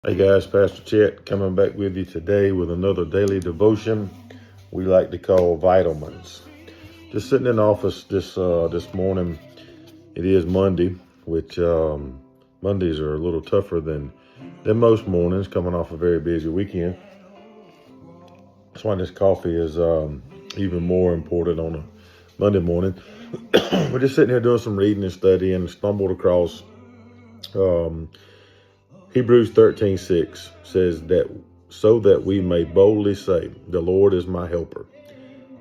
Hey guys, Pastor Chet coming back with you today with another daily devotion we like to call Vitalmins. Just sitting in the office this morning. It is Monday, which Mondays are a little tougher than most mornings, coming off a very busy weekend. That's why this coffee is even more important on a Monday morning. We're just sitting here doing some reading and studying, and stumbled across Hebrews 13:6 says that so that we may boldly say, the Lord is my helper,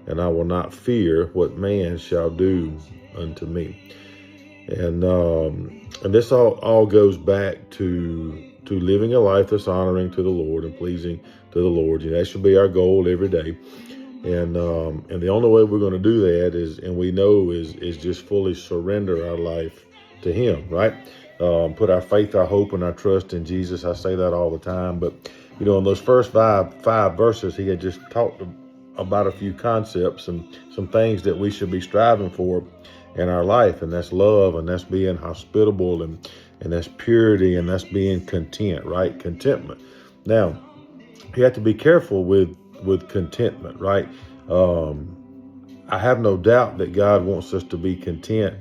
and I will not fear what man shall do unto me. And this all goes back to living a life that's honoring to the Lord and pleasing to the Lord. That should be our goal every day. And the only way we're going to do that is just fully surrender our life to Him, right? Put our faith, our hope, and our trust in Jesus. I say that all the time, but in those first five verses, he had just talked about a few concepts and some things that we should be striving for in our life, and that's love, and that's being hospitable, and that's purity, and that's being content, right? Contentment. Now, you have to be careful with contentment, right? I have no doubt that God wants us to be content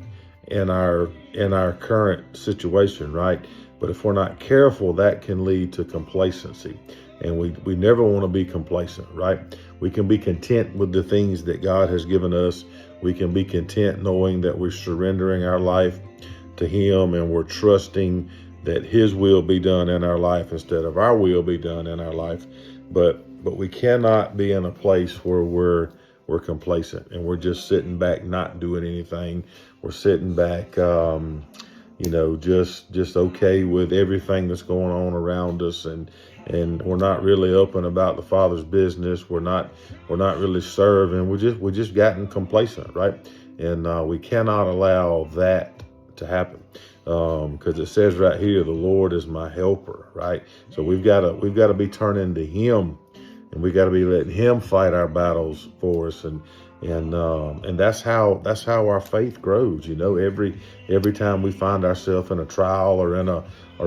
in our current situation, right? But if we're not careful, that can lead to complacency, and we never want to be complacent, right? We can be content with the things that God has given us. We can be content knowing that we're surrendering our life to Him, and we're trusting that His will be done in our life instead of our will be done in our life. But we cannot be in a place where we're complacent and we're just sitting back, not doing anything. We're sitting back, just okay with everything that's going on around us, and we're not really open about the Father's business. We're not really serving. We're just gotten complacent, right? And we cannot allow that to happen, because it says right here, the Lord is my helper, right? So we've got to be turning to Him, and we got to be letting Him fight our battles for us, and that's how our faith grows. Every time we find ourselves in a trial or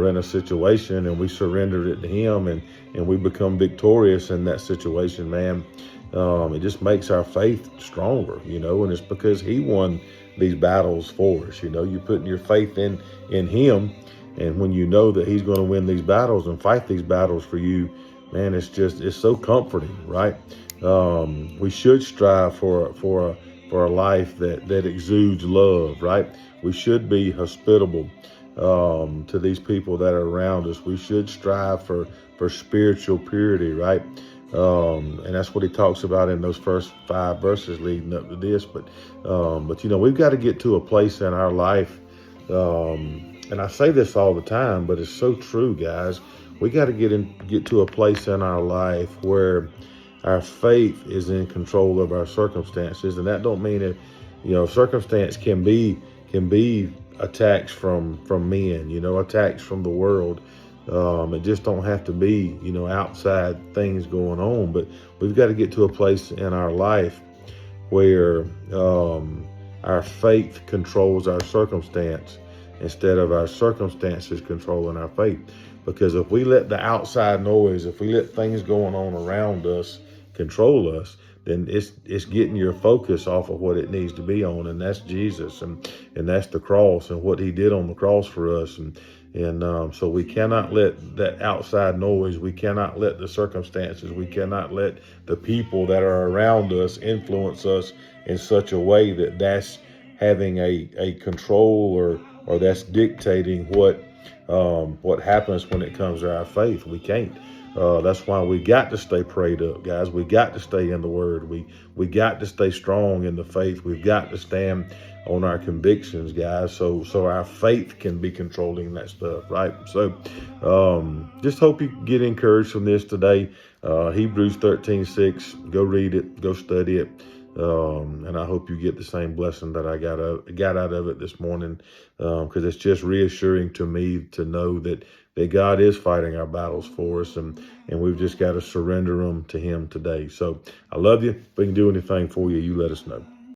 in a situation, and we surrender it to Him, and we become victorious in that situation, man, it just makes our faith stronger, and it's because He won these battles for us. You're putting your faith in Him, and when you know that He's going to win these battles and fight these battles for you, man, it's so comforting, right? We should strive for a life that exudes love, right? We should be hospitable to these people that are around us. We should strive for spiritual purity, right? And that's what he talks about in those first 5 verses leading up to this. But we've got to get to a place in our life, and I say this all the time, but it's so true, guys. We got to get to a place in our life where our faith is in control of our circumstances, and that don't mean that circumstance can be attacks from men, attacks from the world. It just don't have to be outside things going on, but we've got to get to a place in our life where our faith controls our circumstance instead of our circumstances controlling our faith. Because if we let the outside noise, if we let things going on around us control us, then it's getting your focus off of what it needs to be on, and that's Jesus, and that's the cross and what He did on the cross for us. And so we cannot let that outside noise, we cannot let the circumstances, we cannot let the people that are around us influence us in such a way that that's having a control or that's dictating what happens when it comes to our faith. We can't. That's why we got to stay prayed up, guys. We got to stay in the Word. We got to stay strong in the faith. We've got to stand on our convictions, guys, so our faith can be controlling that stuff, right? So just hope you get encouraged from this today. Hebrews 13:6. Go read it. Go study it. And I hope you get the same blessing that I got out of it this morning, because it's just reassuring to me to know that God is fighting our battles for us, and we've just got to surrender them to Him today. So I love you. If we can do anything for you, you let us know.